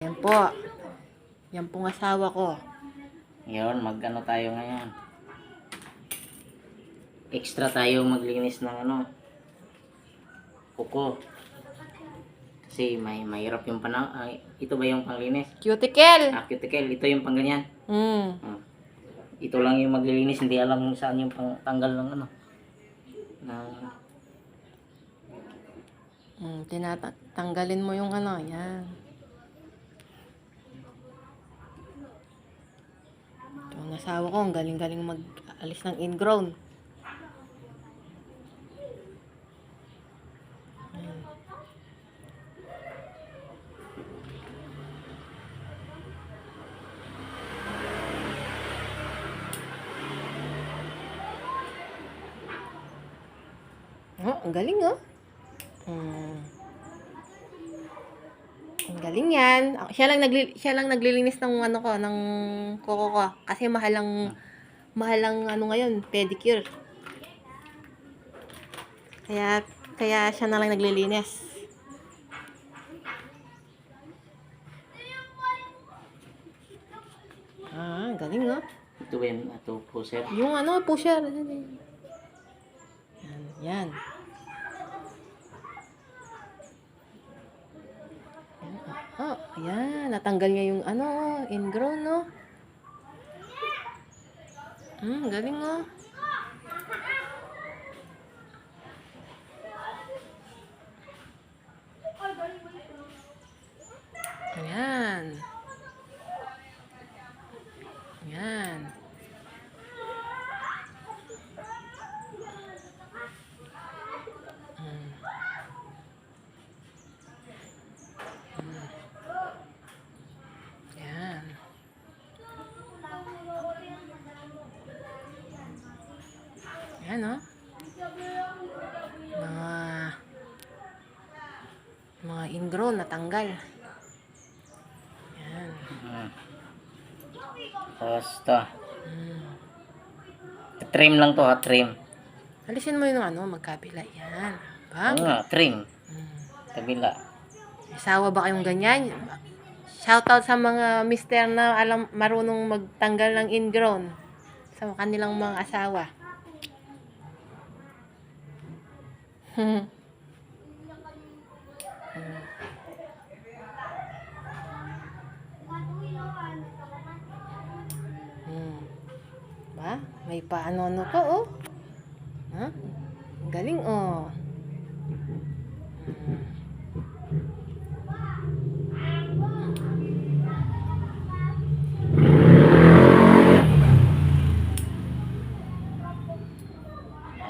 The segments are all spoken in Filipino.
Yan po. Yan pong asawa ko. Ngayon, mag-ano tayo ngayon. Extra tayo maglinis ng kuko. Kasi mahirap yung ito ba yung panglinis? Cuticle! Cuticle, ito yung pang ganyan. Hmm. Ito lang yung maglilinis, hindi alam kung saan yung pang tanggal ng Tinatanggalin mo yung yan. Ito ang asawa ko, ang galing-galing mag-alis ng ingrown. Oh, ang galing Ang galing yan. Siya lang naglilinis ng ng kuko ko kasi mahal ang ngayon, pedicure. Kaya siya na lang naglilinis. Ang galing Ito ba yung pusher? Yung pusher. Yan. Ayan. Natanggal niya yung ingrown, galing, Ayan. Ayan. Ayan. Ayan, mga ingrown natanggal. Ayan. Basta. Trim lang to, trim. Alisin mo yung magkabila. Yan. Bang. Trim. Kabila. Asawa ba kayong ganyan? Shoutout sa mga mister na marunong magtanggal ng ingrown sa kanilang mga asawa. Ba? May paano ko, Galing,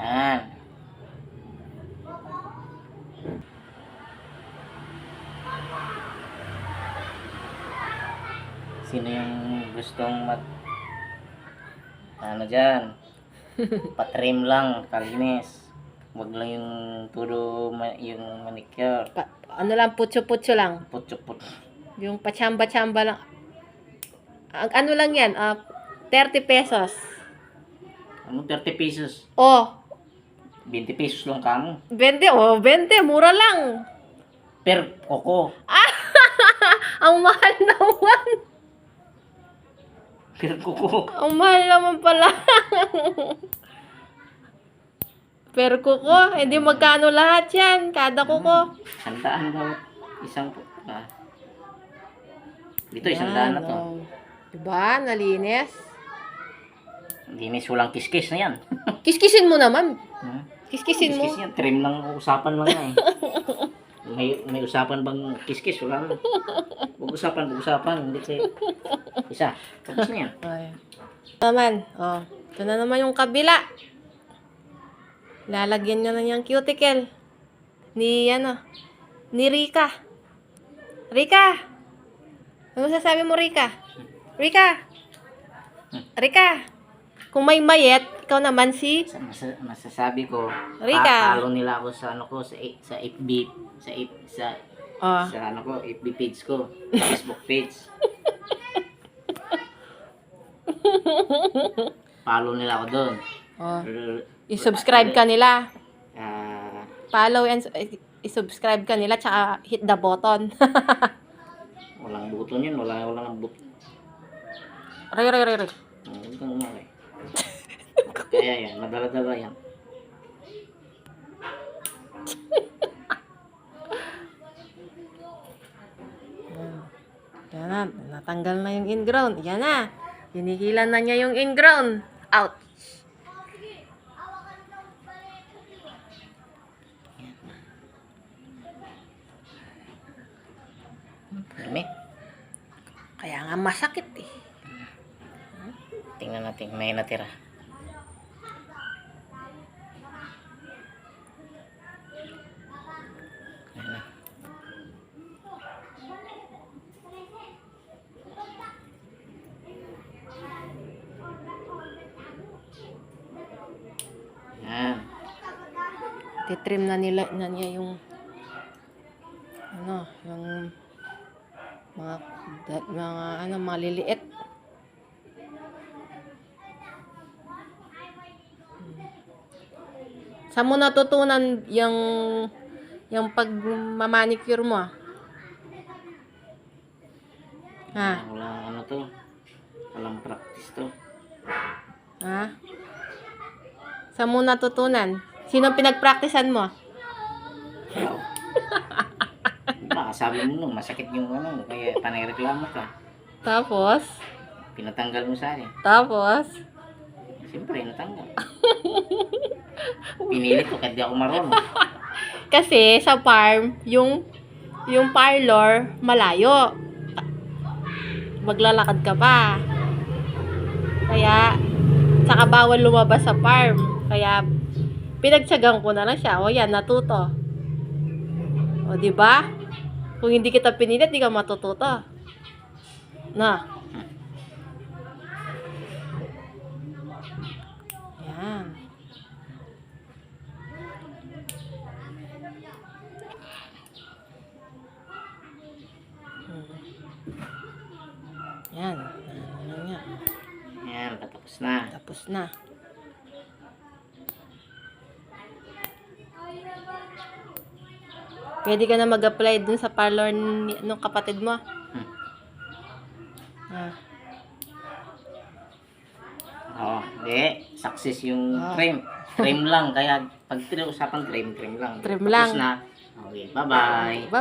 Yan. Sino yung gustong dyan? Patrim lang, kalinis. Huwag lang yung yung manicure. Putso-putso lang. Putso-putso. Yung pachamba-chamba lang. Lang yan? 30 pesos. 30 pesos? 20 pesos lang kamo. 20, 20. Mura lang. Per kuko. Ang mahal naman. Per kuko. Ang mahal naman pala. Per kuko. Hindi magkano lahat yan. Kada kuko. 100 daw. Isang dito, 100 na to. Diba? Nalinis. Linis, walang kiskis na yan. Kiskisin mo naman. Kiskisin mo. Kiskis yan. Trim lang, usapan lang yan. May usapan bang kiskis? Wala na. Huwag usapan. Hindi kayo. Isa. Tapos na yan. Naman. Ito na naman yung kabila. Lalagyan niya na niyang cuticle. Ni Rika. Rika! Ano sasabi mo, Rika? Rika! Kung may mayet, ikaw naman si... Masasabi ko, Rika. follow nila ako sa sa FB, sa FB page ko, Facebook page. Follow nila ako doon. I-subscribe ka nila. Follow and i-subscribe ka nila, tsaka hit the button. Walang buto yun. Walang buto. Aray. Huwag kang umari. Kaya yan. Madala-dala yan. Yan na, natanggal na yung ingrown. Yan na. Hinihilan na niya yung ingrown. Out. Dami. Kaya nga masakit eh. Tingnan natin. May natira. Ayan na. Yan. Titrim na niya yung yung mga maliliit. Saan mo natutunan yung pagmamanicure mo? Ha? Walang ano to. Walang practice to. Ha? Saan mo natutunan? Sino pinagpraktisan mo? Ikaw. Baka sabi mo nung masakit yung ano. Kaya panay-reklamo ka. Tapos? Pinatanggal mo sa akin. Tapos? Siyempre, natanggal. Pinilit ko kahit di ako marunong. Kasi sa farm, yung parlor, malayo. Maglalakad ka pa. Kaya, saka bawal lumabas sa farm. Kaya, pinagtsagang ko na lang siya. O yan, natuto. O, di ba? Kung hindi kita pinilit, di ka matututo. Na. Yan. Yan. Ano nga. Yan, patapos na. Tapos na. Pwede ka na mag-apply dun sa parlor nung kapatid mo. Ah. Oo, hindi. Success yung Ah. trim. Trim lang. Kaya pag usapan trim lang. Trim Tapos lang. na. Okay, bye-bye. Bye-bye.